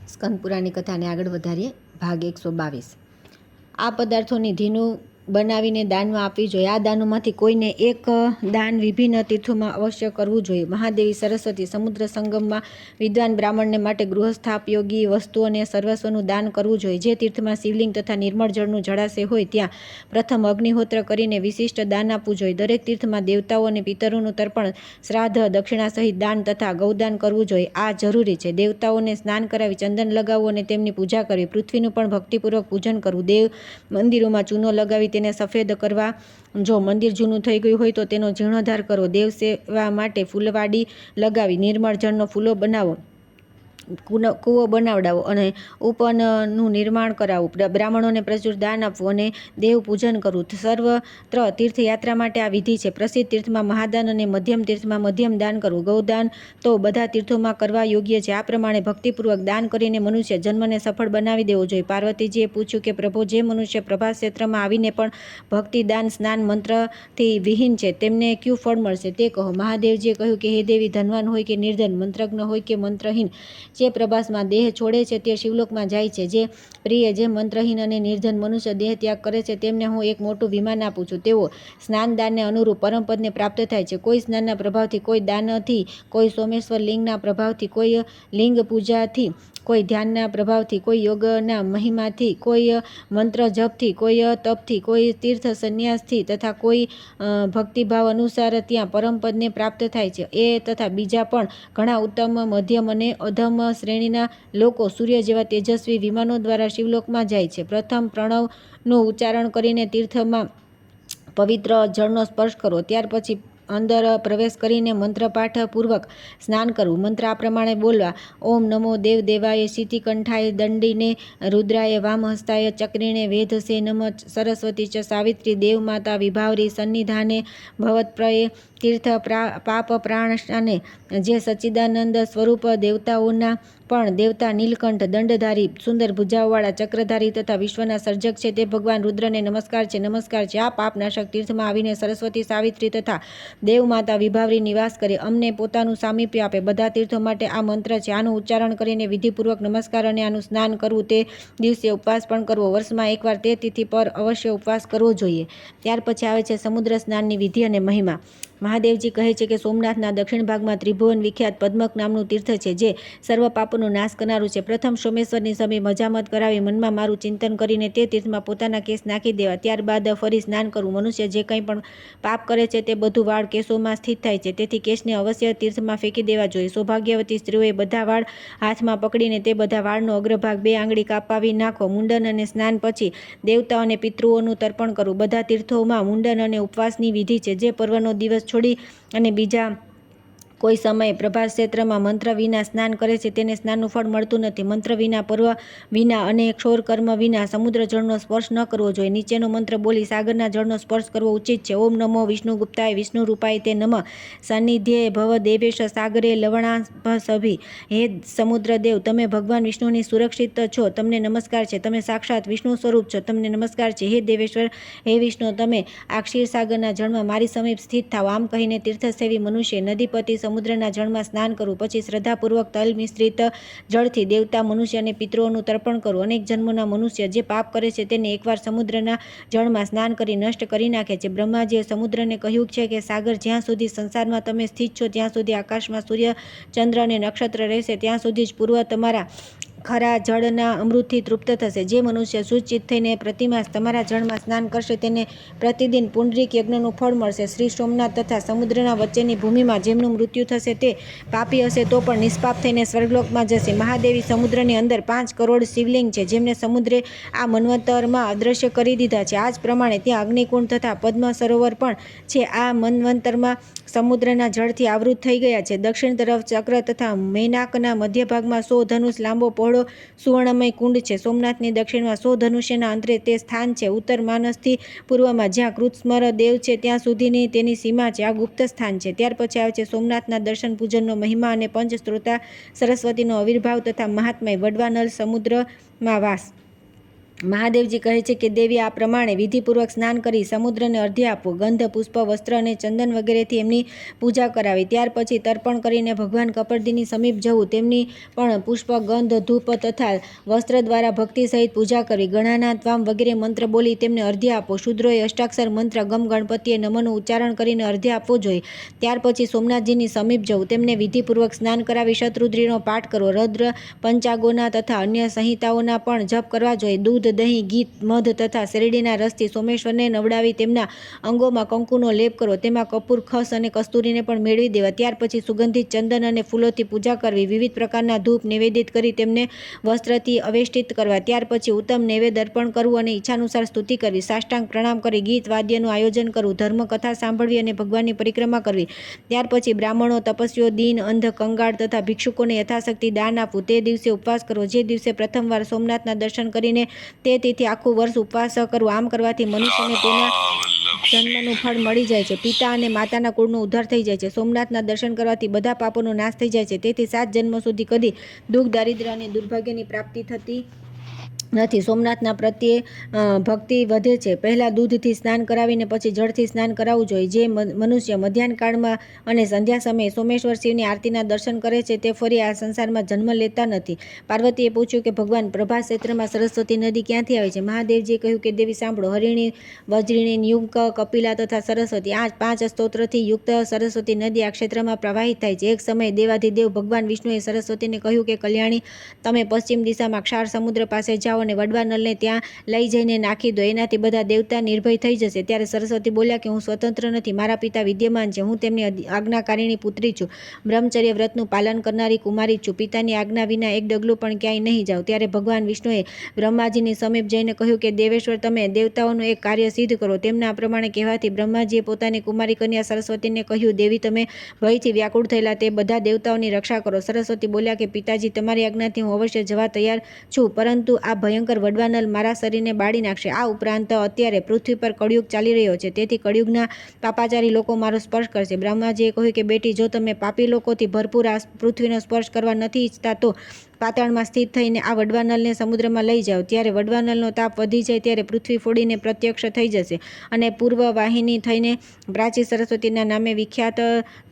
સ્કંદ પુરાણની કથાને આગળ વધારીએ. ભાગ 122. આ પદાર્થોની ધીનું બનાવીને દાનમાં આપવી જોઈએ. આ દાનોમાંથી કોઈને એક દાન વિભિન્ન તીર્થોમાં અવશ્ય કરવું જોઈએ. મહાદેવી સરસ્વતી સમુદ્ર સંગમમાં વિદ્વાન બ્રાહ્મણને માટે ગૃહસ્થાપયોગી વસ્તુઓને સર્વસ્વનું દાન કરવું જોઈએ. જે તીર્થમાં શિવલિંગ તથા નિર્મળ જળનું જળાશય હોય ત્યાં પ્રથમ અગ્નિહોત્ર કરીને વિશિષ્ટ દાન આપવું જોઈએ. દરેક તીર્થમાં દેવતાઓ અને પિતરોનું તર્પણ, શ્રાદ્ધ, દક્ષિણા સહિત દાન તથા ગૌદાન કરવું જોઈએ. આ જરૂરી છે. દેવતાઓને સ્નાન કરાવી ચંદન લગાવવું અને તેમની પૂજા કરવી. પૃથ્વીનું પણ ભક્તિપૂર્વક પૂજન કરવું. દેવ મંદિરોમાં ચૂનો લગાવી તેને સફેદ કરવા. જો મંદિર જૂનું થઈ ગયું હોય તો તેનો જીર્ણોદ્ધાર કરવો. દેવ સેવા માટે ફૂલવાડી લગાવી નિર્મળ જળનો ફૂલો બનાવો, કૂવો બનાવડાવો અને ઉપવનનું નિર્માણ કરાવવું. બ્રાહ્મણોને પ્રચુર દાન આપવું અને દેવ પૂજન કરવું. સર્વત્ર તીર્થયાત્રા માટે આ વિધિ છે. પ્રસિદ્ધ તીર્થમાં મહાદાન અને મધ્યમ તીર્થમાં મધ્યમ દાન કરવું. ગૌદાન તો બધા તીર્થોમાં કરવા યોગ્ય છે. આ પ્રમાણે ભક્તિપૂર્વક દાન કરીને મનુષ્ય જન્મને સફળ બનાવી દેવો જોઈએ. પાર્વતીજીએ પૂછ્યું કે પ્રભુ, જે મનુષ્ય પ્રભાસ ક્ષેત્રમાં આવીને પણ ભક્તિ, દાન, સ્નાન, મંત્રથી વિહીન છે તેમને ક્યું ફળ મળશે તે કહો. મહાદેવજીએ કહ્યું કે હે દેવી, ધનવાન હોય કે નિર્ધન, મંત્રજ્ઞ હોય કે મંત્રહીન, જે પ્રભાસમાં દેહ છોડે છે તે શિવલોકમાં જાય છે. જે પ્રિય, જે મંત્રહીન અને નિર્ધન મનુષ્ય દેહ ત્યાગ કરે છે તેમને હું એક મોટું વિમાન આપું છું. તેઓ સ્નાન દાનને અનુરૂપ પરમપદને પ્રાપ્ત થાય છે. કોઈ સ્નાનના પ્રભાવથી, કોઈ દાનથી, કોઈ સોમેશ્વર લિંગના પ્રભાવથી, કોઈ લિંગ પૂજાથી, કોઈ ધ્યાનના પ્રભાવથી, કોઈ યોગના મહિમાથી, કોઈ મંત્ર જપથી, કોઈ તપથી, કોઈ તીર્થ સંન્યાસથી તથા કોઈ ભક્તિભાવ અનુસાર ત્યાં પરમપદને પ્રાપ્ત થાય છે. એ તથા બીજા પણ ઘણા ઉત્તમ, મધ્યમ અને અધમ શ્રેણીના લોકો સૂર્ય જેવા તેજસ્વી વિમાનો દ્વારા શિવલોકમાં જાય છે. પ્રથમ પ્રણવનું ઉચ્ચારણ કરીને તીર્થમાં પવિત્ર જળનો સ્પર્શ કરવો. ત્યાર પછી અંદર પ્રવેશ કરીને મંત્રપાઠ પૂર્વક સ્નાન કરવું. મંત્ર આ પ્રમાણે બોલવા: ઓમ નમો દેવ દેવાય શિતિકંઠાય દંડીને રુદ્રાય વામહસ્તાય ચક્રીણે વેધસે નમઃ સરસ્વતી ચ સાવિત્રી દેવ માતા વિભાવરી સન્નિધાને ભવત્પ્રયે તીર્થ પાપ પ્રાણશાને. જે સચ્ચિદાનંદ સ્વરૂપ દેવતાઓના પણ દેવતા, નીલકંઠ, દંડધારી, સુંદર ભુજાઓવાળા, ચક્રધારી તથા વિશ્વના સર્જક છે તે ભગવાન રુદ્રને નમસ્કાર છે, નમસ્કાર છે. આ પાપનાશક તીર્થમાં આવીને સરસ્વતી, સાવિત્રી તથા દેવમાતા વિભાવરી નિવાસ કરે, અમને પોતાનું સામીપ્ય આપે. બધા તીર્થો માટે આ મંત્ર છે. આનું ઉચ્ચારણ કરીને વિધિપૂર્વક નમસ્કાર અને આનું સ્નાન કરવું. તે દિવસે ઉપવાસ પણ કરવો. વર્ષમાં એકવાર તે તિથિ પર અવશ્ય ઉપવાસ કરવો જોઈએ. ત્યાર પછી આવે છે સમુદ્ર સ્નાનની વિધિ અને મહિમા. મહાદેવજી કહે છે કે સોમનાથના દક્ષિણ ભાગમાં ત્રિભુવન વિખ્યાત પદ્મક નામનું તીર્થ છે જે સર્વ પાપોનો નાશ કરનારું છે. પ્રથમ સોમેશ્વરની સમી મજામત કરાવી મનમાં મારું ચિંતન કરીને તે તીર્થમાં પોતાના કેસ નાખી દેવા. ત્યારબાદ ફરી સ્નાન કરવું. મનુષ્ય જે કંઈ પણ પાપ કરે છે તે બધું વાળ કેસોમાં સ્થિત થાય છે. તેથી કેસને અવશ્ય તીર્થમાં ફેંકી દેવા જોઈએ. સૌભાગ્યવતી સ્ત્રીઓએ બધા વાળ હાથમાં પકડીને તે બધા વાળનો અગ્રભાગ 2 આંગળી કાપાવી નાખવો. મુંડન અને સ્નાન પછી દેવતાઓ અને પિતૃઓનું તર્પણ કરવું. બધા તીર્થોમાં મુંડન અને ઉપવાસની વિધિ છે. જે પર્વનો દિવસ છોડી અને બીજા કોઈ સમયે પ્રભાસ ક્ષેત્રમાં મંત્ર વિના સ્નાન કરે છે તેને સ્નાનનું ફળ મળતું નથી. મંત્ર વિના, પર્વ વિના અને ક્ષોરકર્મ વિના સમુદ્ર જળનો સ્પર્શ ન કરવો જોઈએ. નીચેનો મંત્ર બોલી સાગરના જળનો સ્પર્શ કરવો ઉચિત છે. ઓમ નમો વિષ્ણુગુપ્તાય વિષ્ણુ રૂપાય તે નમઃ સાનિધ્યે ભવ દેવેશ સાગરે લવણાભસભિ. હે સમુદ્ર દેવ, તમે ભગવાન વિષ્ણુની સુરક્ષિત છો, તમને નમસ્કાર છે. તમે સાક્ષાત વિષ્ણુ સ્વરૂપ છો, તમને નમસ્કાર છે. હે દેવેશ્વર, હે વિષ્ણુ, તમે આ ક્ષીરસાગરના જળમાં મારી સમીપ સ્થિત થાઓ. આમ કહીને તીર્થસેવી મનુષ્ય નદીપતિ સમુદ્રના જળમાં સ્નાન કરવું. પછી શ્રદ્ધાપૂર્વક તલ મિશ્રિત જળથી દેવતા, મનુષ્ય અને પિતૃઓનું તર્પણ કરવું. અનેક જન્મોના મનુષ્ય જે પાપ કરે છે તેને એકવાર સમુદ્રના જળમાં સ્નાન કરી નષ્ટ કરી નાખે છે. બ્રહ્માજીએ સમુદ્રને કહ્યું છે કે સાગર, જ્યાં સુધી સંસારમાં તમે સ્થિત છો ત્યાં સુધી આકાશમાં સૂર્ય, ચંદ્ર અને નક્ષત્ર રહેશે. ત્યાં સુધી જ પૂર્વ તમારા ખરા જળના અમૃતથી તૃપ્ત થશે. જે મનુષ્ય શુચિત થઈને પ્રતિમાસ તમારા જળમાં સ્નાન કરશે તેને પ્રતિદિન પુંડરીક યજ્ઞનું ફળ મળશે. શ્રી સોમનાથ તથા સમુદ્રના વચ્ચેની ભૂમિમાં જેમનું મૃત્યુ થશે તે પાપી હશે તો પણ નિષ્પાપ થઈને સ્વર્ગલોકમાં જશે. મહાદેવી સમુદ્રની અંદર 5 કરોડ શિવલિંગ છે જેમને સમુદ્રે આ મન્વંતરમાં અદ્રશ્ય કરી દીધા છે. આ જ પ્રમાણે ત્યાં અગ્નિકુંડ તથા પદ્મ સરોવર પણ છે. આ મન્વંતરમાં સમુદ્રના જળથી આવૃત થઈ ગયા છે. દક્ષિણ તરફ ચક્ર તથા મૈનાકના મધ્ય ભાગમાં 100 ધનુષ લાંબો પહોળો સુવર્ણમય કુંડ છે. સોમનાથની દક્ષિણમાં 100 ધનુષ્યના અંતરે તે સ્થાન છે. ઉત્તર માનસથી પૂર્વમાં જ્યાં કૃત્સ્મર દેવ છે ત્યાં સુધીની તેની સીમા છે. આ ગુપ્ત સ્થાન છે. ત્યાર પછી આવે છે સોમનાથના દર્શન પૂજનનો મહિમા અને પંચસ્ત્રોતા સરસ્વતીનો આવિર્ભાવ તથા મહાત્મય. વડવા નલ સમુદ્રમાં વાસ. મહાદેવજી કહે છે કે દેવી આ પ્રમાણે વિધિપૂર્વક સ્નાન કરી સમુદ્રને અર્ધ્ય આપો, ગંધ, પુષ્પ, વસ્ત્ર અને ચંદન વગેરેથી એમની પૂજા કરાવી. ત્યાર પછી તર્પણ કરીને ભગવાન કપર્દીની સમીપ જવું, તેમની પણ પુષ્પ, ગંધ, ધૂપ તથા વસ્ત્ર દ્વારા ભક્તિ સહિત પૂજા કરવી. ગણાના ત્વામ વગેરે મંત્ર બોલી તેમને અર્ધ્ય આપો. શૂદ્રોએ અષ્ટાક્ષર મંત્ર ગમ ગણપતિએ નમોનું ઉચ્ચારણ કરીને અર્ધ્ય આપવું જોઈએ. ત્યાર પછી સોમનાથજીની સમીપ જવું, તેમને વિધિપૂર્વક સ્નાન કરાવી શતરુદ્રીનો પાઠ કરવો, રદ્ર પંચાંગોના તથા અન્ય સંહિતાઓના પણ જપ કરવા જોઈએ. દૂધ, દહીં, ઘી, મધ તથા શેરડીના રસથી સોમેશ્વરને નવડાવી તેમના અંગોમાં કંકુનો લેપ કરવો, તેમાં કપૂર, ખસ અને કસ્તુરીને પણ મેળવી દેવા. ત્યાર પછી સુગંધિત ચંદન અને ફૂલોથી પૂજા કરવી, વિવિધ પ્રકારના ધૂપ નિવેદિત કરી તેમને વસ્ત્રથી અવેષ્ટિત કરવા. ત્યાર પછી ઉત્તમ નૈવેદ્ય અર્પણ કરવું અને ઈચ્છાનુસાર સ્તુતિ કરવી, સાષ્ટાંગ પ્રણામ કરી ગીત વાદ્યનું આયોજન કરવું, ધર્મ કથા સાંભળવી અને ભગવાનની પરિક્રમા કરવી. ત્યાર પછી બ્રાહ્મણો, તપસ્વીઓ, દીન, અંધ, કંગાળ તથા ભિક્ષુકોને યથાશક્તિ દાન આપવું. તે દિવસે ઉપવાસ કરવો, જે દિવસે પ્રથમવાર સોમનાથના દર્શન કરીને તે તિથિ આખું વર્ષ ઉપવાસ કરવો. આમ કરવાથી મનુષ્યને તેના જન્મનું ફળ મળી જાય છે. પિતા અને માતાના કુળનો ઉદ્ધાર થઈ જાય છે. સોમનાથના દર્શન કરવાથી બધા પાપોનો નાશ થઈ જાય છે. તેથી 7 જન્મ સુધી કદી દુઃખ, દારિદ્ર્ય અને દુર્ભાગ્યની પ્રાપ્તિ થતી નથી. સોમનાથના પ્રત્યે ભક્તિ વધે છે. પહેલાં દૂધથી સ્નાન કરાવીને પછી જળથી સ્નાન કરાવવું જોઈએ. જે મનુષ્ય મધ્યાહન કાળમાં અને સંધ્યા સમયે સોમેશ્વર શિવની આરતીના દર્શન કરે છે તે ફરી આ સંસારમાં જન્મ લેતા નથી. પાર્વતીએ પૂછ્યું કે ભગવાન, પ્રભાસ ક્ષેત્રમાં સરસ્વતી નદી ક્યાંથી આવે છે? મહાદેવજીએ કહ્યું કે દેવી સાંભળો, હરિણી, વજ્રિણી, ન્યુક, કપિલા તથા સરસ્વતી, આ 5 સ્તોત્રથી યુક્ત સરસ્વતી નદી આ ક્ષેત્રમાં પ્રવાહિત થાય છે. એક સમયે દેવાધિદેવ ભગવાન વિષ્ણુએ સરસ્વતીને કહ્યું કે કલ્યાણી, તમે પશ્ચિમ દિશામાં ક્ષાર સમુદ્ર પાસે જાઓ અને વડવા નળને ત્યાં લઈ જઈને નાખી દો, એનાથી બધા દેવતા નિર્ભય થઈ જશે. ત્યારે સરસ્વતી બોલ્યા કે હું સ્વતંત્ર નથી, મારા પિતા વિદ્યમાન છે, હું તેમની આજ્ઞાકારીણી પુત્રી છું, બ્રહ્મચર્ય વ્રતનું પાલન કરનારી કુમારી છું, પિતાની આજ્ઞા વિના એક ડગલું પણ ક્યાંય નહીં જાઉં. ત્યારે ભગવાન વિષ્ણુએ બ્રહ્માજીની સમીપ જઈને કહ્યું કે દેવેશ્વર, તમે દેવતાઓનું એક કાર્ય સિદ્ધ કરો. તેમના પ્રમાણે કહેવાથી બ્રહ્માજીએ પોતાની કુમારી કન્યા સરસ્વતીને કહ્યું, દેવી, તમે ભયથી વ્યાકુળ થયેલા તે બધા દેવતાઓની રક્ષા કરો. સરસ્વતી બોલ્યા કે પિતાજી, તમારી આજ્ઞાથી હું અવશ્ય જવા તૈયાર છું, પરંતુ આ ભયંકર વડવાનલ મારા શરીરને બાળી નાખશે. આ ઉપરાંત અત્યારે પૃથ્વી પર કળિયુગ ચાલી રહ્યો છે, તેથી કળિયુગના પાપાચારી લોકો મારો સ્પર્શ કરશે. બ્રહ્માજીએ કહ્યું કે બેટી, જો તમે પાપી લોકોથી ભરપૂર આ પૃથ્વીનો સ્પર્શ કરવા નથી ઈચ્છતા તો પાતાળમાં સ્થિત થઈને આ વડવાનલને સમુદ્રમાં લઈ જાઓ. ત્યારે વડવાનલનો તાપ વધી જાય ત્યારે પૃથ્વી ફોડીને પ્રત્યક્ષ થઈ જશે અને પૂર્વ વાહિની થઈને પ્રાચી સરસ્વતીના નામે વિખ્યાત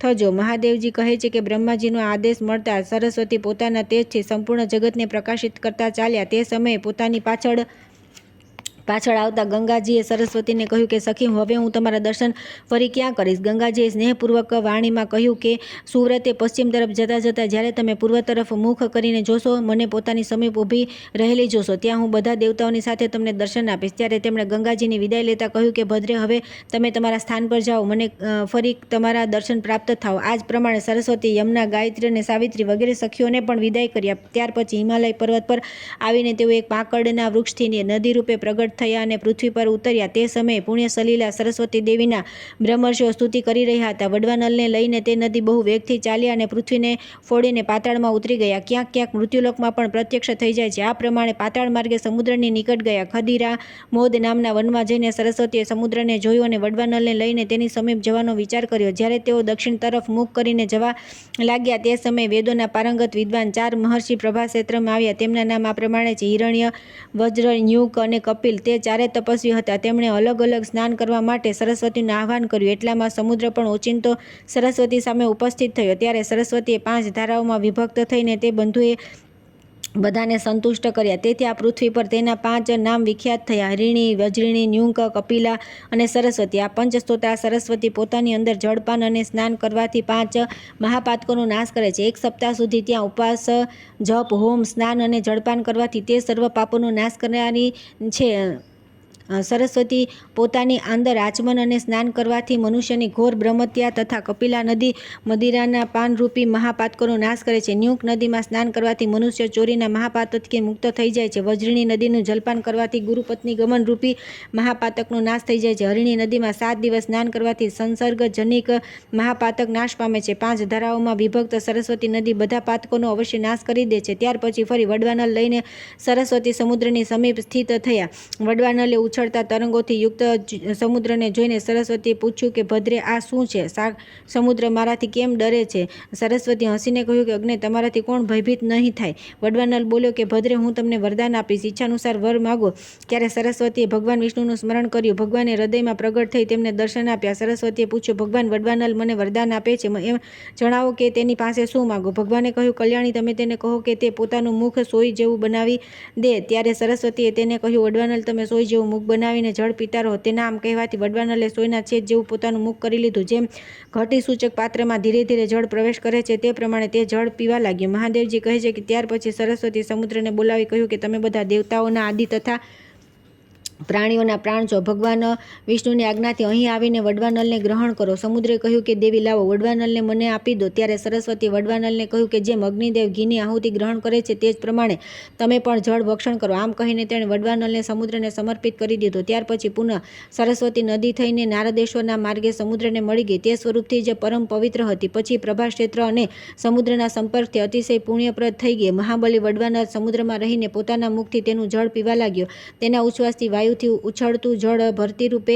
થજો. મહાદેવજી કહે છે કે બ્રહ્માજીનો આદેશ મળતા સરસ્વતી પોતાના તેજથી સંપૂર્ણ જગતને પ્રકાશિત કરતા ચાલ્યા. તે સમયે પોતાની પાછળ આવતા ગંગાજીએ સરસ્વતીને કહ્યું કે સખી, હવે હું તમારા દર્શન ફરી ક્યાં કરીશ? ગંગાજીએ સ્નેહપૂર્વક વાણીમાં કહ્યું કે સુવ્રતે પશ્ચિમ તરફ જતાં જતાં જ્યારે તમે પૂર્વ તરફ મુખ કરીને જોશો, મને પોતાની સમીપ ઊભી રહેલી જોશો, ત્યાં હું બધા દેવતાઓની સાથે તમને દર્શન આપીશ. ત્યારે તેમણે ગંગાજીની વિદાય લેતા કહ્યું કે ભદ્રે, હવે તમે તમારા સ્થાન પર જાઓ, મને ફરી તમારા દર્શન પ્રાપ્ત થાવ. આ જ પ્રમાણે સરસ્વતી, યમુના, ગાયત્રી અને સાવિત્રી વગેરે સખીઓને પણ વિદાય કર્યા. ત્યાર પછી હિમાલય પર્વત પર આવીને તેઓ એક પાંકડના વૃક્ષથી નદી રૂપે પ્રગટ થયા અને પૃથ્વી પર ઉતર્યા. તે સમયે પુણ્ય સલીલા સરસ્વતી દેવીના બ્રહ્મર્ષિઓ સ્તુતિ કરી રહ્યા હતા. વડવાનલને લઈને તે નદી બહુ વેગથી ચાલ્યા અને પૃથ્વીને ફોડીને પાતાળમાં ઉતરી ગયા. ક્યાંક ક્યાંક મૃત્યુલોકમાં પણ પ્રત્યક્ષ થઈ જાય છે. આ પ્રમાણે પાતાળ માર્ગે સમુદ્રની નિકટ ગયા. ખદીરા મોદ નામના વનમાં જઈને સરસ્વતીએ સમુદ્રને જોયું અને વડવાનલને લઈને તેની સમીપ જવાનો વિચાર કર્યો. જ્યારે તેઓ દક્ષિણ તરફ મુખ કરીને જવા લાગ્યા તે સમયે વેદોના પારંગત વિદ્વાન 4 મહર્ષિ પ્રભાસ ક્ષેત્રમાં આવ્યા. તેમના નામ આ પ્રમાણે છે: હિરણ્ય, વજ્ર, ન્યુક અને કપિલ. તે 4 તપસ્વી હતા. તેમણે અલગ અલગ સ્નાન કરવા માટે સરસ્વતીનું આહ્વાન કર્યું. એટલામાં સમુદ્ર પણ ઓચિંતો સરસ્વતી સામે ઉપસ્થિત થયો. ત્યારે સરસ્વતીએ 5 ધારાઓમાં વિભક્ત થઈને તે બંધુએ બધાને સંતુષ્ટ કર્યા. તેથી આ પૃથ્વી પર તેના 5 નામ વિખ્યાત થયા: હરિણી, વજ્રિણી, ન્યુક, કપિલા અને સરસ્વતી. આ પંચસ્તોત્ર સરસ્વતી પોતાની અંદર જળપાન અને સ્નાન કરવાથી 5 મહાપાતકોનો નાશ કરે છે. 1 સપ્તાહ સુધી ત્યાં ઉપવાસ, જપ, હોમ, સ્નાન અને જળપાન કરવાથી તે સર્વ પાપોનો નાશ કરનારી છે. સરસ્વતી પોતાની અંદર આચમન અને સ્નાન કરવાથી મનુષ્યની ઘોર બ્રહ્મત્યા તથા કપિલા નદી મદિરાના પાનરૂપી મહાપાતકોનો નાશ કરે છે. ન્યુક નદીમાં સ્નાન કરવાથી મનુષ્ય ચોરીના મહાપાતકથી મુક્ત થઈ જાય છે. વજ્રિણી નદીનું જલપાન કરવાથી ગુરુપત્ની ગમન રૂપી મહાપાતકનો નાશ થઈ જાય છે. હરિણી નદીમાં 7 દિવસ સ્નાન કરવાથી સંસર્ગજનિક મહાપાતક નાશ પામે છે. 5 ધારાઓમાં વિભક્ત સરસ્વતી નદી બધા પાતકોનો અવશ્ય નાશ કરી દે છે. ત્યાર પછી ફરી વડવાનલ લઈને સરસ્વતી સમુદ્રની સમીપ સ્થિત થયા. વડવાનલે ઉછળતા તરંગોથી યુક્ત સમુદ્રને જોઈને સરસ્વતીએ પૂછ્યું કે ભદ્રે, આ શું છે? સમુદ્ર મારાથી કેમ ડરે છે? સરસ્વતી હસીને કહ્યું કે અગ્ને, તમારાથી કોણ ભયભીત નહીં થાય? વડવાનલ બોલ્યો કે ભદ્રે, હું તમને વરદાન આપીશ, ઈચ્છાનુસાર વર માગો. ત્યારે સરસ્વતીએ ભગવાન વિષ્ણુનું સ્મરણ કર્યું. ભગવાને હૃદયમાં પ્રગટ થઈ તેમને દર્શન આપ્યા. સરસ્વતીએ પૂછ્યું, ભગવાન, વડવાનલ મને વરદાન આપે છે, એમ જણાવો કે તેની પાસે શું માગો? ભગવાને કહ્યું, કલ્યાણી, તમે તેને કહો કે તે પોતાનું મુખ સોય જેવું બનાવી દે. ત્યારે સરસ્વતીએ તેને કહ્યું, વડવાનલ, તમે સોય જેવું મુખ બનાવીને જળ પીતા રહો. તેના આમ કહેવાથી વડવાનલે સોયના છેદ જેવું પોતાનું મુખ કરી લીધું. જેમ ઘટી સૂચક પાત્રમાં ધીરે ધીરે જળ પ્રવેશ કરે છે તે પ્રમાણે તે જળ પીવા લાગ્યો. મહાદેવજી કહે છે કે ત્યાર પછી સરસ્વતી સમુદ્રને બોલાવી કહ્યું કે તમે બધા દેવતાઓના આદિ તથા પ્રાણીઓના પ્રાણ છો. ભગવાન વિષ્ણુની આજ્ઞાથી અહીં આવીને વડવાનલને ગ્રહણ કરો. સમુદ્રે કહ્યું કે દેવી, લાવો, વડવાનલને મને આપી દો. ત્યારે સરસ્વતી વડવાનલને કહ્યું કે જેમ અગ્નિદેવ ઘીની આહુતિ ગ્રહણ કરે છે તે જ પ્રમાણે તમે પણ જળ ભક્ષણ કરો. આમ કહીને તેણે વડવાનલને સમુદ્રને સમર્પિત કરી દીધો. ત્યાર પછી પુનઃ સરસ્વતી નદી થઈને નારદેશ્વરના માર્ગે સમુદ્રને મળી ગઈ. તે સ્વરૂપથી જ પરમ પવિત્ર હતી. પછી પ્રભાક્ષેત્ર અને સમુદ્રના સંપર્કથી અતિશય પુણ્યપ્રદ થઈ ગઈ. મહાબલી વડવાનલ સમુદ્રમાં રહીને પોતાના મુખથી તેનું જળ પીવા લાગ્યો. તેના ઉચ્છ્વાસથી વાયુથી ઉછળતું જળ ભરતી રૂપે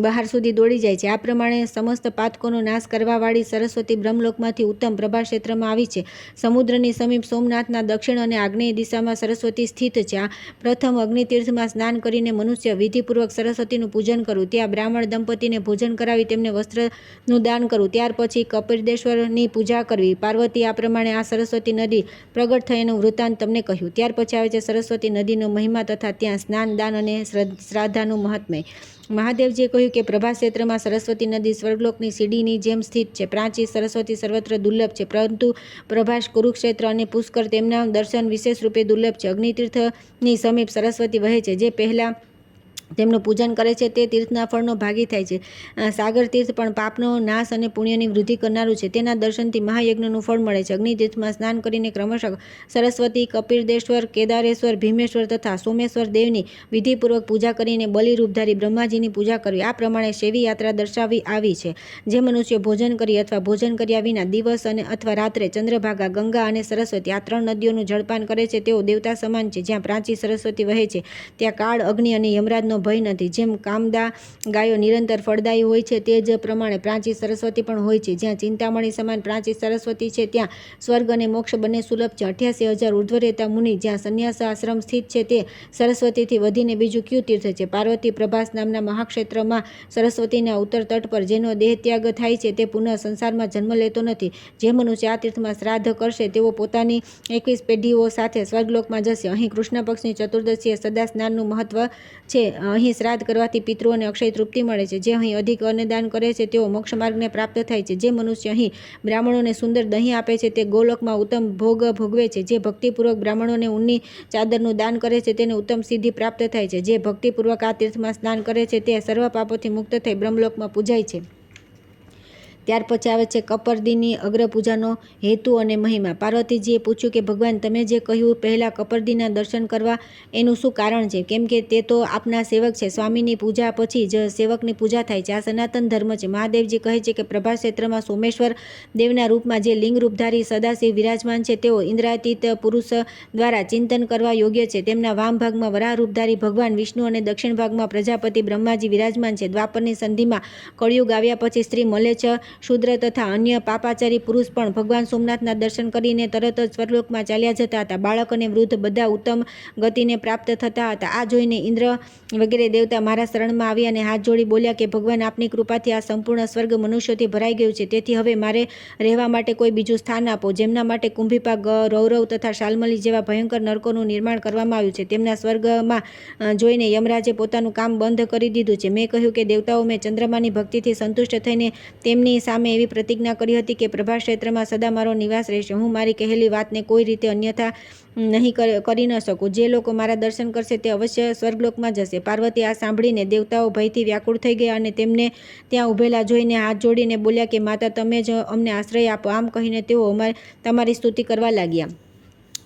બહાર સુધી દોડી જાય છે. આ પ્રમાણે સમસ્ત પાતકોનો નાશ કરવાવાળી સરસ્વતી બ્રહ્મલોકમાંથી ઉત્તમ પ્રભા ક્ષેત્રમાં આવી છે. સમુદ્રની સમીપ સોમનાથના દક્ષિણ અને આગ્નેય દિશામાં સરસ્વતી સ્થિત છે. આ પ્રથમ અગ્નિતીર્થમાં સ્નાન કરીને મનુષ્ય વિધિપૂર્વક સરસ્વતીનું પૂજન કરવું. ત્યાં બ્રાહ્મણ દંપતીને ભોજન કરાવી તેમને વસ્ત્રનું દાન કરવું. ત્યાર પછી કપિલેશ્વરની પૂજા કરવી. પાર્વતી આ પ્રમાણે આ સરસ્વતી નદી પ્રગટ થયાનું વૃત્તાંત તમને કહ્યું. ત્યાર પછી આવે છે સરસ્વતી નદીનો મહિમા તથા ત્યાં સ્નાન, દાન અને શ્રાદ્ધાનું મહાત્મ્ય. મહાદેવજીએ કહ્યું કે પ્રભા ક્ષેત્રમાં સરસ્વતી નદી સ્વર્ગલોકની સીડીની જેમ સ્થિત છે. પ્રાચી સરસ્વતી સર્વત્ર દુર્લભ છે, પરંતુ પ્રભાસ, કુરુક્ષેત્ર અને પુષ્કર તેમના દર્શન વિશેષ રૂપે દુર્લભ છે. અગ્નિતીર્થની સમીપ સરસ્વતી વહે છે. જે પહેલાં તેમનું પૂજન કરે છે તે તીર્થના ફળનો ભાગી થાય છે. સાગર તીર્થ પણ પાપનો નાશ અને પુણ્યની વૃદ્ધિ કરનારું છે. તેના દર્શનથી મહાયજ્ઞનું ફળ મળે છે. અગ્નિતીર્થમાં સ્નાન કરીને ક્રમશઃ સરસ્વતી, કપિલેશ્વર, કેદારેશ્વર, ભીમેશ્વર તથા સોમેશ્વર દેવની વિધિપૂર્વક પૂજા કરીને બલિરૂપધારી બ્રહ્માજીની પૂજા કરવી. આ પ્રમાણે શૈવી યાત્રા દર્શાવી આવી છે. જે મનુષ્યો ભોજન કરી અથવા ભોજન કર્યા વિના દિવસ અને અથવા રાત્રે ચંદ્રભાગા, ગંગા અને સરસ્વતી આ ત્રણ નદીઓનું જળપાન કરે છે તેઓ દેવતા સમાન છે. જ્યાં પ્રાચી સરસ્વતી વહે છે ત્યાં કાળ, અગ્નિ અને યમરાજનો ભય નથી. જેમ કામદા ગાયો નિરંતર ફળદાયી હોય છે તે જ પ્રમાણે પ્રાચી સરસ્વતી પણ હોય છે. જ્યાં ચિંતામણી સમાન પ્રાચી સરસ્વતી છે ત્યાં સ્વર્ગ અને મોક્ષ બંને સુલભ છે. 88,000 ઉર્ધ્વ રહેતા મુનિ જ્યાં સંન્યાસ આશ્રમ સ્થિત છે તે સરસ્વતીથી વધીને બીજું કયું તીર્થ છે? પાર્વતી પ્રભાસ નામના મહાક્ષેત્રમાં સરસ્વતીના ઉત્તર તટ પર જેનો દેહ ત્યાગ થાય છે તે પુનઃ સંસારમાં જન્મ લેતો નથી. જે મનુષ્ય આ તીર્થમાં શ્રાદ્ધ કરશે તેઓ પોતાની 21 પેઢીઓ સાથે સ્વર્ગલોકમાં જશે. અહીં કૃષ્ણ પક્ષની ચતુર્દશીએ સદા સ્નાનનું મહત્વ છે. અહીં શ્રાદ્ધ કરવાથી પિતૃઓને અક્ષય તૃપ્તિ મળે છે. જે અહીં અધિક અન્નદાન કરે છે તેઓ મોક્ષ માર્ગને પ્રાપ્ત થાય છે. જે મનુષ્ય અહીં બ્રાહ્મણોને સુંદર દહીં આપે છે તે ગોલોકમાં ઉત્તમ ભોગ ભોગવે છે. જે ભક્તિપૂર્વક બ્રાહ્મણોને ઊનની ચાદરનું દાન કરે છે તેને ઉત્તમ સિદ્ધિ પ્રાપ્ત થાય છે. જે ભક્તિપૂર્વક આ તીર્થમાં સ્નાન કરે છે તે સર્વ પાપોથી મુક્ત થઈ બ્રહ્મલોકમાં પૂજાય છે. ત્યાર પછી આવે છે કપરદીની અગ્રપૂજાનો હેતુ અને મહિમા. પાર્વતીજીએ પૂછ્યું કે ભગવાન, તમે જે કહ્યું પહેલાં કપરદીના દર્શન કરવા એનું શું કારણ છે? કેમ કે તે તો આપના સેવક છે. સ્વામીની પૂજા પછી જ સેવકની પૂજા થાય છે. આ સનાતન ધર્મ છે. મહાદેવજી કહે છે કે પ્રભા ક્ષેત્રમાં સોમેશ્વર દેવના રૂપમાં જે લિંગ રૂપધારી સદાશિવ વિરાજમાન છે તેઓ ઇન્દ્રાતીત પુરુષ દ્વારા ચિંતન કરવા યોગ્ય છે. તેમના વામ ભાગમાં વરાહ રૂપધારી ભગવાન વિષ્ણુ અને દક્ષિણ ભાગમાં પ્રજાપતિ બ્રહ્માજી વિરાજમાન છે. દ્વાપરની સંધિમાં કળિયુગ આવ્યા પછી સ્ત્રી મલેચ્છ, શૂદ્ર તથા અન્ય પાપાચારી પુરુષ પણ ભગવાન સોમનાથના દર્શન કરીને તરત જ સ્વર્ગલોકમાં ચાલ્યા જતા હતા. બાળક અને વૃદ્ધ બધા ઉત્તમ ગતિને પ્રાપ્ત થતા હતા. આ જોઈને ઇન્દ્ર વગેરે દેવતા મારા શરણમાં આવ્યા અને હાથ જોડી બોલ્યા કે ભગવાન, આપની કૃપાથી આ સંપૂર્ણ સ્વર્ગ મનુષ્યોથી ભરાઈ ગયું છે. તેથી હવે મારે રહેવા માટે કોઈ બીજું સ્થાન આપો. જેમના માટે કુંભીપાક, રૌરવ તથા શાલ્મલી જેવા ભયંકર નરકોનું નિર્માણ કરવામાં આવ્યું છે. તેમના સ્વર્ગમાં જોઈને યમરાજે પોતાનું કામ બંધ કરી દીધું છે. મેં કહ્યું કે દેવતાઓ, મેં ચંદ્રમાની ભક્તિથી સંતુષ્ટ થઈને તેમની સામે એવી પ્રતિજ્ઞા કરી હતી કે પ્રભા ક્ષેત્રમાં સદા મારો નિવાસ રહેશે. હું મારી કહેલી વાતને કોઈ રીતે અન્યથા નહીં કરી ન શકું. જે લોકો મારા દર્શન કરશે તે અવશ્ય સ્વર્ગલોકમાં જશે. પાર્વતી આ સાંભળીને દેવતાઓ ભયથી વ્યાકુળ થઈ ગયા અને તેમને ત્યાં ઊભેલા જોઈને હાથ જોડીને બોલ્યા કે માતા, તમે જ અમને આશ્રય આપો. આમ કહીને તેઓ તમારી સ્તુતિ કરવા લાગ્યા.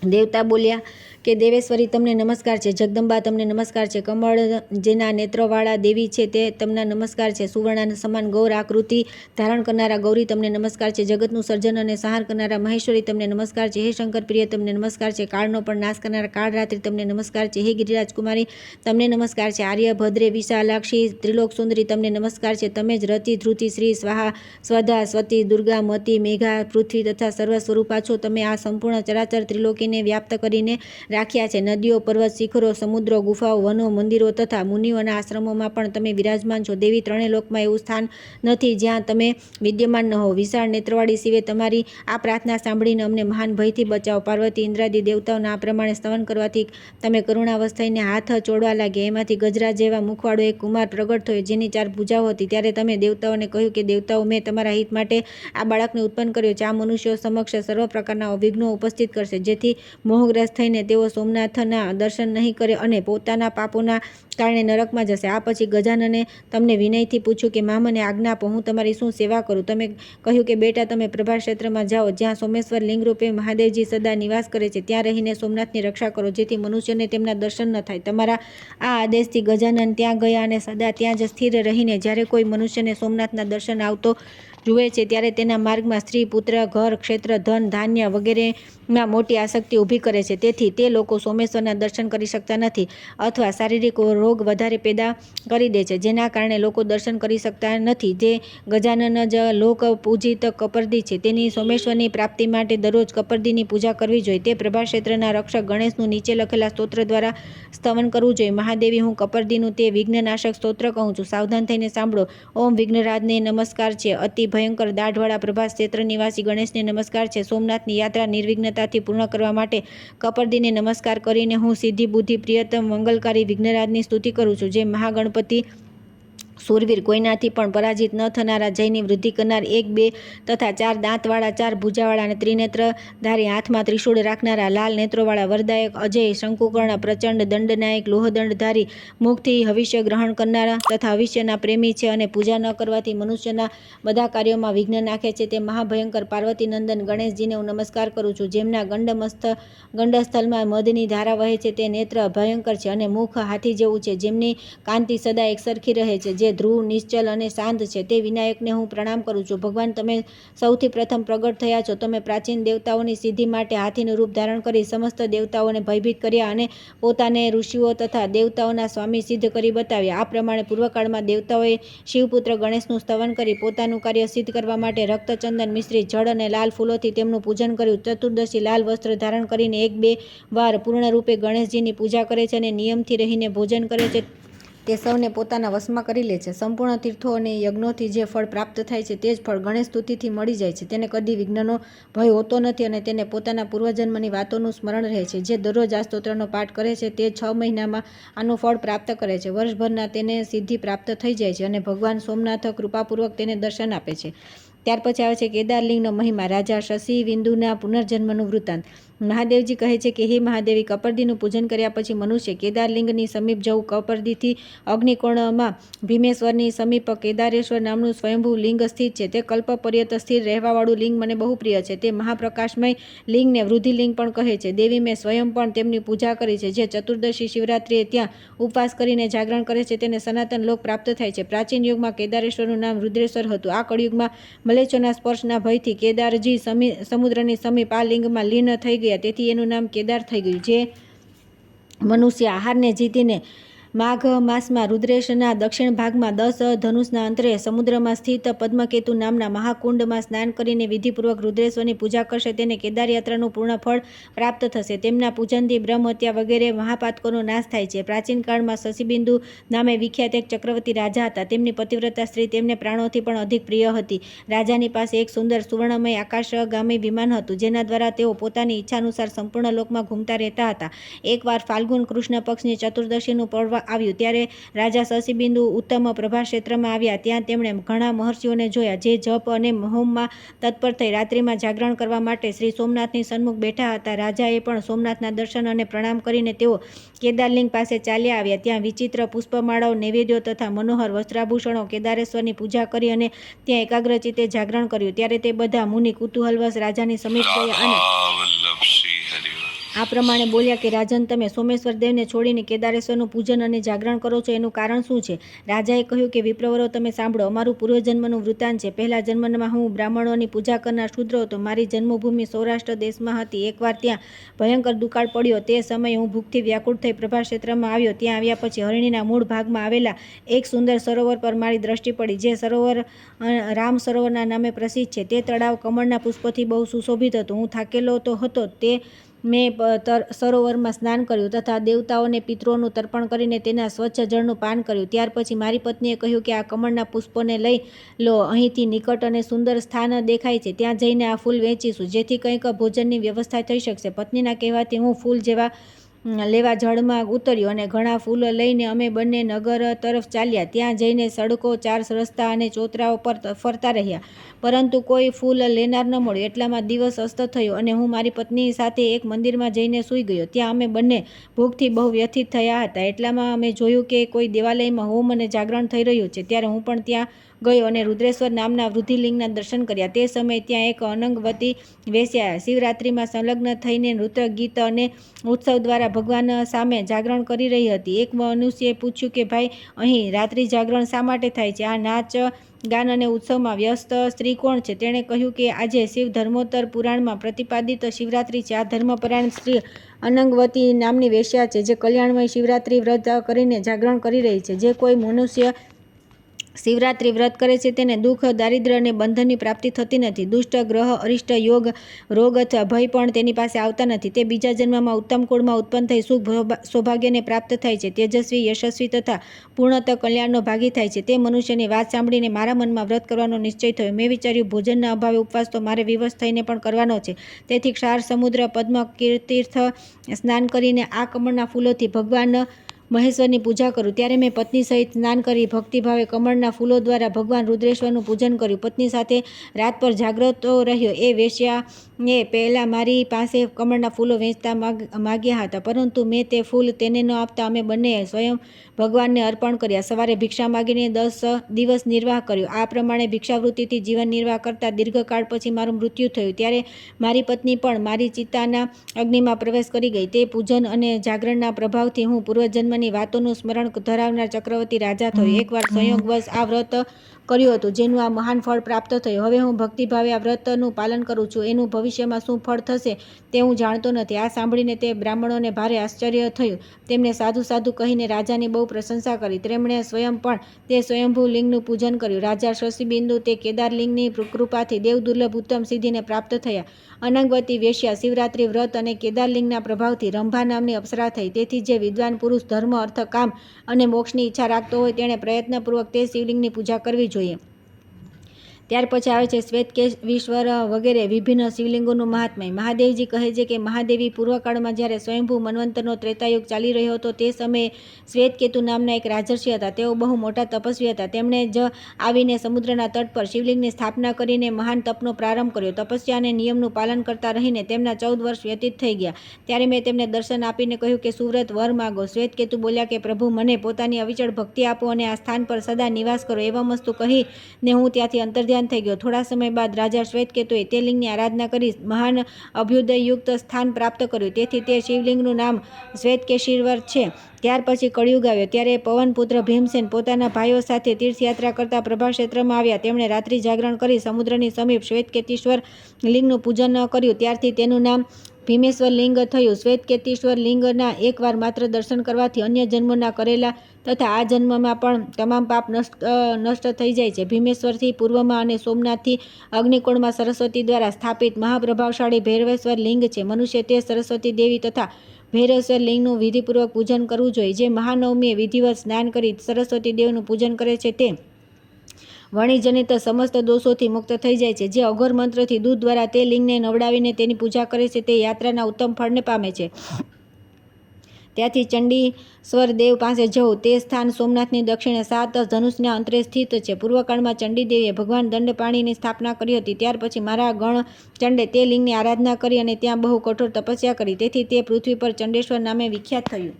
દેવતા બોલ્યા કે દેવેશ્વરી તમને નમસ્કાર છે, જગદંબા તમને નમસ્કાર છે, કમળ જેના નેત્રવાળા દેવી છે તે તમને નમસ્કાર છે, સુવર્ણ સમાન ગૌર આકૃતિ ધારણ કરનારા ગૌરી તમને નમસ્કાર છે, જગતનું સર્જન અને સંહાર કરનારા મહેશ્વરી તમને નમસ્કાર છે, હે શંકર પ્રિય તમને નમસ્કાર છે, કાળનો પણ નાશ કરનારા કાળરાત્રિ તમને નમસ્કાર છે, હે ગિરિરાજ કુમારી તમને નમસ્કાર છે, આર્ય ભદ્રે વિશાલાક્ષી ત્રિલોક સુંદરી તમને નમસ્કાર છે, તમે જ રતિ ધ્રુતિ શ્રી સ્વાહા સ્વધા સ્વતી દુર્ગા મતી મેઘા પૃથ્વી તથા સર્વ સ્વરૂપા છો, તમે આ સંપૂર્ણ ચરાચર ત્રિલોકીને વ્યાપ્ત કરીને રાખ્યા છે, નદીઓ પર્વત શિખરો સમુદ્રો ગુફાઓ વનો મંદિરો તથા મુનિઓના આશ્રમોમાં પણ તમે વિરાજમાન છો, દેવી ત્રણેય લોકમાં એવું સ્થાન નથી જ્યાં તમે વિદ્યમાન ન હો, વિશાળ નેત્રવાળી શિવે તમારી આ પ્રાર્થના સાંભળીને અમને મહાન ભયથી બચાવો, પાર્વતી ઇન્દ્રાદી દેવતાઓના આ પ્રમાણે સ્તવન કરવાથી તમે કરુણાવશ થઈને હાથ ચોડવા લાગ્યા, એમાંથી ગજરાજ જેવા મુખવાળો એક કુમાર પ્રગટ થયો જેની 4 ભુજાઓ હતી, ત્યારે તમે દેવતાઓને કહ્યું કે દેવતાઓ મેં તમારા હિત માટે આ બાળકને ઉત્પન્ન કર્યો છે, આ મનુષ્યો સમક્ષ સર્વ પ્રકારના વિઘ્નો ઉપસ્થિત કરશે, જેથી મોહગ્રસ્ત થઈને તેઓ સોમનાથના દર્શન નહીં કરે અને પોતાના પાપોના કારણે નરકમાં જશે. આ પછી ગજાનને તમને વિનયથી પૂછ્યું કે મા મને આજ્ઞા આપો, હું તમારી શું સેવા કરું? તમે કહ્યું કે બેટા તમે પ્રભા ક્ષેત્રમાં જાઓ, જ્યાં સોમેશ્વર લિંગરૂપે મહાદેવજી સદા નિવાસ કરે છે, ત્યાં રહીને સોમનાથની રક્ષા કરો, જેથી મનુષ્યને તેમના દર્શન ન થાય. તમારા આ આદેશથી ગજાનન ત્યાં ગયા અને સદા ત્યાં જ સ્થિર રહીને જ્યારે કોઈ મનુષ્યને સોમનાથના દર્શન આવતો જુએ છે ત્યારે તેના માર્ગમાં સ્ત્રી, પુત્ર, ઘર, ક્ષેત્ર, ધન, ધાન્ય વગેરેમાં મોટી આસક્તિ ઊભી કરે છે, તેથી તે લોકો સોમેશ્વરના દર્શન કરી શકતા નથી અથવા શારીરિક રોગ વધારે પેદા કરી દે છે, જેના કારણે લોકો દર્શન કરી શકતા નથી. જે ગજાનન જ લોક પૂજિત કપર્દી છે, તેની સોમેશ્વરની પ્રાપ્તિ માટે દરરોજ કપર્દીની પૂજા કરવી જોઈએ. તે પ્રભા ક્ષેત્રના રક્ષક ગણેશનું નીચે લખેલા સ્તોત્ર દ્વારા સ્તવન કરવું જોઈએ. મહાદેવી, હું કપર્દીનું તે વિઘ્નનાશક સ્તોત્ર કહું છું, સાવધાન થઈને સાંભળો. ઓમ વિઘ્નરાજને નમસ્કાર છે, અતિ ભયંકર દાઢવાળા પ્રભા ક્ષેત્ર નિવાસી ગણેશને નમસ્કાર છે, સોમનાથની યાત્રા નિર્વિઘ્નતાથી પૂર્ણ કરવા માટે કપર્દીને નમસ્કાર કરીને હું સિદ્ધિ બુદ્ધિ પ્રિયતમ મંગલકારી વિઘ્નરાજની સ્તુતિ કરું છું, જે મહાગણપતિ સુરવીર કોઈનાથી પણ પરાજિત ન થનારા, જયની વૃદ્ધિ કરનાર, 1, 2 તથા 4 દાંતવાળા, 4 ભુજાવાળા અને ત્રિનેત્રધારી, હાથમાં ત્રિશૂળ રાખનારા, લાલ નેત્રોવાળા, વરદાયક, અજય, શંકુકર્ણ, પ્રચંડ, દંડનાયક, લોહદંડધારી, મુખથી હવિષ્ય ગ્રહણ કરનારા તથા હવિષ્યના પ્રેમી છે અને પૂજા ન કરવાથી મનુષ્યના બધા કાર્યોમાં વિઘ્ન નાખે છે, તે મહાભયંકર પાર્વતી નંદન ગણેશજીને હું નમસ્કાર કરું છું, જેમના ગંડસ્થલમાં મધની ધારા વહે છે, તે નેત્ર ભયંકર છે અને મુખ હાથી જેવું છે, જેમની કાંતિ સદા એકસરખી રહે છે, જે ધ્રુવ, નિશ્ચલ અને શાંત છે, તે વિનાયકને હું પ્રણામ કરું છું. ભગવાન, તમે સૌથી પ્રથમ પ્રગટ થયા છો, તમે પ્રાચીન દેવતાઓની સિદ્ધિ માટે હાથીનું રૂપ ધારણ કરી સમસ્ત દેવતાઓને ભયભીત કર્યા અને પોતાને ઋષિઓ તથા દેવતાઓના સ્વામી સિદ્ધ કરી બતાવ્યા. આ પ્રમાણે પૂર્વકાળમાં દેવતાઓએ શિવપુત્ર ગણેશનું સ્તવન કરી પોતાનું કાર્ય સિદ્ધ કરવા માટે રક્તચંદન મિશ્રિત જળ અને લાલ ફૂલોથી તેમનું પૂજન કર્યું. ચતુર્દશી લાલ વસ્ત્ર ધારણ કરીને 1-2 વાર પૂર્ણ રૂપે ગણેશજીની પૂજા કરે છે અને નિયમથી રહીને ભોજન કરે છે, તે સૌને પોતાના વશમાં કરી લે છે. સંપૂર્ણ તીર્થો અને યજ્ઞોથી જે ફળ પ્રાપ્ત થાય છે તે જ ફળ ગણેશ સ્તુતિથી મળી જાય છે. તેને કદી વિઘ્નનો ભય હોતો નથી અને તેને પોતાના પૂર્વજન્મની વાતોનું સ્મરણ રહે છે. જે દરરોજ આ સ્તોત્રનો પાઠ કરે છે તે 6 મહિનામાં આનું ફળ પ્રાપ્ત કરે છે. વર્ષભરના તેને સિદ્ધિ પ્રાપ્ત થઈ જાય છે અને ભગવાન સોમનાથ કૃપાપૂર્વક તેને દર્શન આપે છે. ત્યાર પછી આવે છે કેદારલિંગનો મહિમા, રાજા શશી વિંદુના પુનર્જન્મનું વૃત્તાંત. મહાદેવજી કહે છે કે હે મહાદેવી, કપર્દીનું પૂજન કર્યા પછી મનુષ્ય કેદારલિંગની સમીપ જવું. કપર્દીથી અગ્નિકોણમાં ભીમેશ્વરની સમીપ કેદારેશ્વર નામનું સ્વયંભૂ લિંગ સ્થિત છે. તે કલ્પ પર્યંત સ્થિર રહેવાવાળું લિંગ મને બહુ પ્રિય છે. તે મહાપ્રકાશમય લિંગને વૃદ્ધિલિંગ પણ કહે છે. દેવી, મેં સ્વયં પણ તેમની પૂજા કરી છે. જે ચતુર્દશી શિવરાત્રિએ ત્યાં ઉપવાસ કરીને જાગરણ કરે છે તેને સનાતન લોક પ્રાપ્ત થાય છે. પ્રાચીન યુગમાં કેદારેશ્વરનું નામ રુદ્રેશ્વર હતું. આ કળયુગમાં મલેચ્છોના સ્પર્શના ભયથી કેદારજી સમુદ્રની સમીપ આ લિંગમાં લીન થઈ ગયા, તેથી એનું નામ કેદાર થઈ ગયું. જે મનુષ્ય આહારને જીતીને માઘ માસમાં રુદ્રેશના દક્ષિણ ભાગમાં 10 ધનુષના અંતરે સમુદ્રમાં સ્થિત પદ્મકેતુ નામના મહાકુંડમાં સ્નાન કરીને વિધિપૂર્વક રુદ્રેશ્વરની પૂજા કરશે, તેને કેદાર યાત્રાનું પૂર્ણ ફળ પ્રાપ્ત થશે. તેમના પૂજનથી બ્રહ્મ હત્યા વગેરે મહાપાતકોનો નાશ થાય છે. પ્રાચીન કાળમાં શશિબિંદુ નામે વિખ્યાત એક ચક્રવર્તી રાજા હતા. તેમની પતિવ્રતા સ્ત્રી તેમને પ્રાણોથી પણ અધિક પ્રિય હતી. રાજાની પાસે એક સુંદર સુવર્ણમય આકાશગામી વિમાન હતું, જેના દ્વારા તેઓ પોતાની ઈચ્છાનુસાર સંપૂર્ણ લોકમાં ઘૂમતા રહેતા હતા. એકવાર ફાલ્ગુન કૃષ્ણ પક્ષની ચતુર્દશીનું પર્વ આવ્યું ત્યારે રાજા શશિબિંદુ ઉત્તમ પ્રભા ક્ષેત્રમાં આવ્યા. ત્યાં તેમણે ઘણા મહર્ષિઓને જોયા, જે જપ અને હોમમાં તત્પર થઈ રાત્રિમાં જાગરણ કરવા માટે શ્રી સોમનાથની સન્મુખ બેઠા હતા. રાજાએ પણ સોમનાથના દર્શન અને પ્રણામ કરીને તેઓ કેદારલિંગ પાસે ચાલ્યા આવ્યા. ત્યાં વિચિત્ર પુષ્પમાળાઓ, નૈવેદ્યો તથા મનોહર વસ્ત્રાભૂષણો કેદારેશ્વરની પૂજા કરી અને ત્યાં એકાગ્રચિત્તે જાગરણ કર્યું. ત્યારે તે બધા મુનિ કુતૂહલવશ રાજાની સમીપ ગયા અને આ પ્રમાણે બોલ્યા કે રાજન, તમે સોમેશ્વર દેવને છોડીને કેદારેશ્વરનું પૂજન અને જાગરણ કરો છો, એનું કારણ શું છે? રાજાએ કહ્યું કે વિપ્રવરો, તમે સાંભળો. અમારું પૂર્વજન્મનું વૃત્તાંત છે. પહેલા જન્મમાં હું બ્રાહ્મણોની પૂજા કરનાર શૂદ્ર હતો. મારી જન્મભૂમિ સૌરાષ્ટ્ર દેશમાં હતી. એકવાર ત્યાં ભયંકર દુકાળ પડ્યો. તે સમયે હું ભૂખથી વ્યાકુળ થઈ પ્રભા ક્ષેત્રમાં આવ્યો. ત્યાં આવ્યા પછી હરણીના મૂળ ભાગમાં આવેલા એક સુંદર સરોવર પર મારી દ્રષ્ટિ પડી, જે સરોવર રામ સરોવરના નામે પ્રસિદ્ધ છે. તે તળાવ કમળના પુષ્પોથી બહુ સુશોભિત હતું. હું થાકેલો તો હતો, તે મેં સરોવરમાં સ્નાન કર્યું તથા દેવતાઓને પિતૃઓનું તર્પણ કરીને તેના સ્વચ્છ જળનું પાન કર્યું. ત્યાર પછી મારી પત્નીએ કહ્યું કે આ કમળના પુષ્પોને લઈ લો. અહીંથી નિકટ અને સુંદર સ્થાન દેખાય છે. ત્યાં જઈને આ ફૂલ વેચીશું, જેથી કંઈક ભોજનની વ્યવસ્થા થઈ શકશે. પત્નીના કહેવાથી હું ફૂલ લેવા જળમાં ઉતર્યો અને ઘણા ફૂલ લઈને અમે બંને નગર તરફ ચાલ્યા. ત્યાં જઈને સડકો, ચાર રસ્તા અને ચોતરાઓ પર ફરતા રહ્યા, પરંતુ કોઈ ફૂલ લેનાર ન મળ્યો. એટલામાં દિવસ અસ્ત થયો અને હું મારી પત્ની સાથે એક મંદિરમાં જઈને સૂઈ ગયો. ત્યાં અમે બંને ભૂખથી બહુ વ્યથિત થયા હતા. એટલામાં અમે જોયું કે કોઈ દેવાલયમાં હોમ અને જાગરણ થઈ રહ્યું છે. ત્યારે હું પણ ત્યાં ગયો અને રુદ્રેશ્વર નામના વૃદ્ધિલિંગના દર્શન કર્યા. તે સમયે ત્યાં એક અનંગવતી વેશ્યા શિવરાત્રિમાં સંલગ્ન થઈને નૃત્ય, ગીત અને ઉત્સવ દ્વારા ભગવાન સામે જાગરણ કરી રહી હતી. એક મનુષ્યએ પૂછ્યું કે ભાઈ, અહીં રાત્રિ જાગરણ શા માટે થાય છે? આ નાચ, ગાન અને ઉત્સવમાં વ્યસ્ત સ્ત્રી કોણ છે? તેણે કહ્યું કે આજે શિવ ધર્મોત્તર પુરાણમાં પ્રતિપાદિત શિવરાત્રિ છે. આ ધર્મપરાયણ સ્ત્રી અનંગવતી નામની વેશ્યા છે, જે કલ્યાણમય શિવરાત્રિ વ્રત કરીને જાગરણ કરી રહી છે. જે કોઈ મનુષ્ય શિવરાત્રિ વ્રત કરે છે તેને દુઃખ, દારિદ્ર્ય અને બંધનની પ્રાપ્તિ થતી નથી. દુષ્ટ ગ્રહ, અરિષ્ટ યોગ, રોગ અથવા ભય પણ તેની પાસે આવતા નથી. તે બીજા જન્મમાં ઉત્તમ કુળમાં ઉત્પન્ન થઈ સુખ સૌભાગ્યને પ્રાપ્ત થાય છે. તેજસ્વી, યશસ્વી તથા પૂર્ણતઃ કલ્યાણનો ભાગી થાય છે. તે મનુષ્યની વાત સાંભળીને મારા મનમાં વ્રત કરવાનો નિશ્ચય થયો. મેં વિચાર્યું, ભોજનના અભાવે ઉપવાસ તો મારે વિવશ થઈને પણ કરવાનો છે. તેથી ક્ષાર સમુદ્ર, પદ્મ તીર્થ સ્નાન કરીને આ કમળના ફૂલોથી ભગવાન મહેશ્વરની પૂજા કરું. ત્યારે મેં પત્ની સહિત સ્નાન કરી ભક્તિભાવે કમળના ફૂલો દ્વારા ભગવાન રુદ્રેશ્વરનું પૂજન કર્યું. પત્ની સાથે રાત પર જાગ્રત રહ્યો. એ વેશ્યાએ પહેલાં મારી પાસે કમળના ફૂલો વેચતા માગ્યા હતા, પરંતુ મેં તે ફૂલ તેને ન આપતા અમે બંને સ્વયં ભગવાનને અર્પણ કર્યા. સવારે ભિક્ષા માગીને 10 દિવસ નિર્વાહ કર્યો. આ પ્રમાણે ભિક્ષાવૃત્તિથી જીવન નિર્વાહ કરતા દીર્ઘકાળ પછી મારું મૃત્યુ થયું. ત્યારે મારી પત્ની પણ મારી ચિતાના અગ્નિમાં પ્રવેશ કરી ગઈ. તે પૂજન અને જાગરણના પ્રભાવથી હું પૂર્વજન્મની વાતોનું સ્મરણ ધરાવનાર ચક્રવર્તી રાજા થયો. એકવાર સંયોગવશ આ વ્રત કર્યું હતું, જેનું આ મહાન ફળ પ્રાપ્ત થયું. હવે હું ભક્તિભાવે આ વ્રતનું પાલન કરું છું. એનું ભવિષ્યમાં શું ફળ થશે તે હું જાણતો નથી. આ સાંભળીને તે બ્રાહ્મણોને ભારે આશ્ચર્ય થયું. તેમણે સાધુ સાધુ કહીને રાજાની બહુ પ્રશંસા કરી. તેમણે સ્વયં પણ તે સ્વયંભૂ લિંગનું પૂજન કર્યું. રાજા શશિબિંદુ તે કેદારલિંગની કૃપાથી દેવ દુર્લભ ઉત્તમ સિદ્ધિને પ્રાપ્ત થયા. અનંગવતી વેશ્યા શિવરાત્રિ વ્રત અને કેદારલિંગના પ્રભાવથી રંભા નામની અપ્સરા થઈ. તેથી જે વિદ્વાન પુરુષ ધર્મ, અર્થ, કામ અને મોક્ષની ઈચ્છા રાખતો હોય તેણે પ્રયત્નપૂર્વક તે શિવલિંગની પૂજા કરવી જોઈએ. ત્યાર પછી આવે છે શ્વેતકેશવીશ્વર વગેરે વિભિન્ન શિવલિંગોનું મહાત્મ્ય. મહાદેવજી કહે છે કે મહાદેવી પૂર્વકાળમાં જ્યારે સ્વયંભૂ મન્વંતરનો ત્રેતાયુગ ચાલી રહ્યો હતો તે સમયે શ્વેતકેતુ નામના એક રાજર્ષિ હતા. તેઓ બહુ મોટા તપસ્વી હતા. તેમણે જ આવીને સમુદ્રના તટ પર શિવલિંગની સ્થાપના કરીને મહાન તપનો પ્રારંભ કર્યો. તપસ્યા અને નિયમનું પાલન કરતા રહીને તેમના 14 વર્ષ વ્યતીત થઈ ગયા. ત્યારે મેં તેમને દર્શન આપીને કહ્યું કે સુવ્રત, વર માગો. શ્વેતકેતુ બોલ્યા કે પ્રભુ, મને પોતાની અવિચળ ભક્તિ આપો અને આ સ્થાન પર સદા નિવાસ કરો. એવમ વસ્તુ કહીને હું ત્યાંથી અંતર્ધ્યાન થઈ ગયો. થોડા સમય બાદ રાજા શ્વેતકેતુએ તે લિંગની આરાધના કરી મહાન અભ્યુદયયુક્ત સ્થાન પ્રાપ્ત કર્યું. તેથી તે શિવલિંગનું નામ શ્વેતકેશીશ્વર છે. ત્યાર પછી કળિયુગ આવ્યો. ત્યારે પવનપુત્ર ભીમસેન પોતાના ભાઈઓ સાથે તીર્થયાત્રા કરતા પ્રભા ક્ષેત્રમાં આવ્યા. તેમણે રાત્રિ જાગરણ કરી સમુદ્રની સમીપ શ્વેતકેતીશ્વર લિંગનું પૂજન કર્યું. ત્યારથી તેનું નામ ભીમેશ્વર લિંગ થયું. શ્વેતકેતીશ્વર લિંગના એકવાર માત્ર દર્શન કરવાથી અન્ય જન્મોના કરેલા તથા આ જન્મમાં પણ તમામ પાપ નષ્ટ થઈ જાય છે. ભીમેશ્વરથી પૂર્વમાં અને સોમનાથથી અગ્નિકોણમાં સરસ્વતી દ્વારા સ્થાપિત મહાપ્રભાવશાળી ભૈરવેશ્વર લિંગ છે. મનુષ્ય તે સરસ્વતી દેવી તથા ભૈરવેશ્વર લિંગનું વિધિપૂર્વક પૂજન કરવું જોઈએ. જે મહાનવમીએ વિધિવત સ્નાન કરી સરસ્વતી દેવનું પૂજન કરે છે તે વણિજનિત સમસ્ત દોષોથી મુક્ત થઈ જાય છે. જે અઘોર મંત્રથી દૂધ દ્વારા તે લિંગને નવડાવીને તેની પૂજા કરે છે તે યાત્રાના ઉત્તમ ફળને પામે છે. ત્યાંથી ચંડીશ્વર દેવ પાસે જવું. તે સ્થાન સોમનાથની દક્ષિણે 7 ધનુષના અંતરે સ્થિત છે. પૂર્વકાળમાં ચંડીદેવીએ ભગવાન દંડપાણીની સ્થાપના કરી હતી. ત્યાર પછી મારા ગણ ચંડે તે લિંગની આરાધના કરી અને ત્યાં બહુ કઠોર તપસ્યા કરી. તેથી તે પૃથ્વી પર ચંડેશ્વર નામે વિખ્યાત થયું.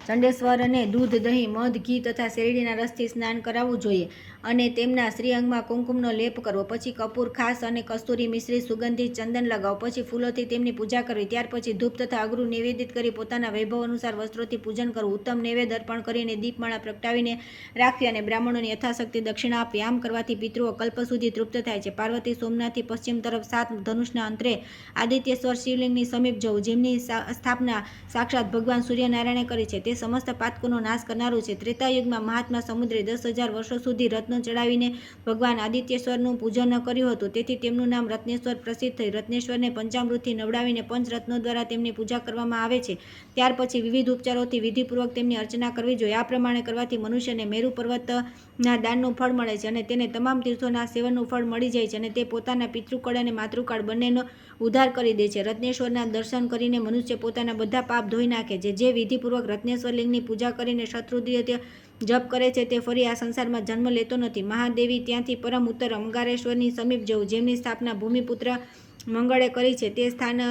ચંડેશ્વરને દૂધ, દહીં, મધ, ઘી તથા શેરડીના રસથી સ્નાન કરાવવું જોઈએ. અને તેમના શ્રીઅંગમાં કુમકુમનો લેપ કરવો. પછી કપૂર, ખાસ અને કસ્તુરી મિશ્રિત સુગંધિત ચંદન લગાવો. પછી ફૂલોથી તેમની પૂજા કરવી. ત્યાર પછી ધૂપ તથા અગરું નિવેદિત કરી પોતાના વૈભવ અનુસાર વસ્ત્રોથી પૂજન કરવું. ઉત્તમ નૈવેદ્ય અર્પણ કરીને દીપમાળા પ્રગટાવીને રાખવી અને બ્રાહ્મણોની યથાશક્તિ દક્ષિણા આપવી. આમ કરવાથી પિતૃઓ કલ્પ સુધી તૃપ્ત થાય છે. પાર્વતી સોમનાથથી પશ્ચિમ તરફ 7 ધનુષના અંતરે આદિત્યેશ્વર શિવલિંગની સમીપ જવું, જેમની સ્થાપના સાક્ષાત ભગવાન સૂર્યનારાયણે કરી છે. તે સમસ્ત પાતકોનો નાશ કરનારું છે. ત્રેતાયુગમાં મહાત્મા સમુદ્રે 10,000 વર્ષો સુધી રત્નો ચડાવીને ભગવાન આદિત્યેશ્વરનું પૂજન કર્યું હતું. તેથી તેમનું નામ રત્નેશ્વર પ્રસિદ્ધ થયું. રત્નેશ્વરને પંચામૃતથી નવડાવીને પંચરત્નો દ્વારા તેમની પૂજા કરવામાં આવે છે. ત્યાર પછી વિવિધ ઉપચારોથી વિધિપૂર્વક તેમની અર્ચના કરવી જોઈએ. આ પ્રમાણે કરવાથી મનુષ્યને મેરુ પર્વતના દાનનું ફળ મળે છે અને તેને તમામ તીર્થોના સેવનનું ફળ મળી જાય છે અને તે પોતાના પિતૃકાળ અને માતૃકાળ બંનેનો ઉદ્ધાર કરી દે છે. રત્નેશ્વરના દર્શન કરીને મનુષ્ય પોતાના બધા પાપ ધોઈ નાખે છે. જે વિધિપૂર્વક રત્નેશ્વર લિંગની પૂજા કરીને શત્રુદ્રિય જપ કરે છે તે ફરી આ સંસારમાં જન્મ લેતો નથી. મહાદેવી ત્યાંથી પરમ ઉત્તર અંગારેશ્વરની સમીપ જવું, જેમની સ્થાપના ભૂમિપુત્ર મંગળે કરી છે. તે સ્થાન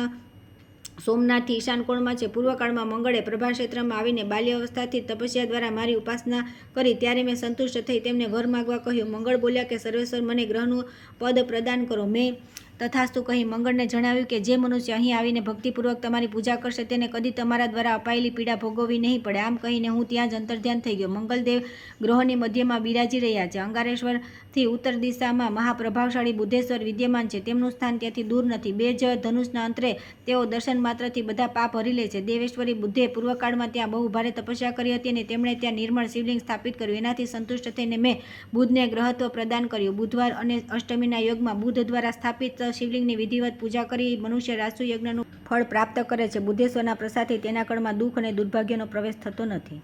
સોમનાથથી ઈશાન કોણમાં છે. પૂર્વકાળમાં મંગળે પ્રભાક્ષેત્રમાં આવીને બાલ્યાવસ્થાથી તપસ્યા દ્વારા મારી ઉપાસના કરી. ત્યારે મેં સંતુષ્ટ થઈ તેમને વર માગવા કહ્યું. મંગળ બોલ્યા કે સર્વેશ્વર, મને ગ્રહનું પદ પ્રદાન કરો. મેં તથાસ્તુ કહી મંગળને જણાવ્યું કે જે મનુષ્ય અહીં આવીને ભક્તિપૂર્વક તમારી પૂજા કરશે તેને કદી તમારા દ્વારા અપાયેલી પીડા ભોગવવી નહીં પડે. આમ કહીને હું ત્યાં જ અંતર્ધ્યાન થઈ ગયો. મંગલદેવ ગ્રહોની મધ્યમાં બિરાજી રહ્યા છે. અંગારેશ્વરથી ઉત્તર દિશામાં મહાપ્રભાવશાળી બુદ્ધેશ્વર વિદ્યમાન છે. તેમનું સ્થાન ત્યાંથી દૂર નથી. 2 જ ધનુષના અંતરે તેઓ દર્શન માત્રથી બધા પાપ હરી લે છે. દેવેશ્વરી બુદ્ધે પૂર્વકાળમાં ત્યાં બહુ ભારે તપસ્યા કરી હતી અને તેમણે ત્યાં નિર્મળ શિવલિંગ સ્થાપિત કર્યું. એનાથી સંતુષ્ટ થઈને મેં બુધને ગ્રહત્વ પ્રદાન કર્યું. બુધવાર અને અષ્ટમીના યોગમાં બુધ દ્વારા સ્થાપિત શિવલિંગની વિધિવત પૂજા કરી મનુષ્ય રાજસુ યજ્ઞનું ફળ પ્રાપ્ત કરે છે. બુદ્ધેશ્વરના પ્રસાદથી તેના કળમાં દુઃખ અને દુર્ભાગ્યનો પ્રવેશ થતો નથી.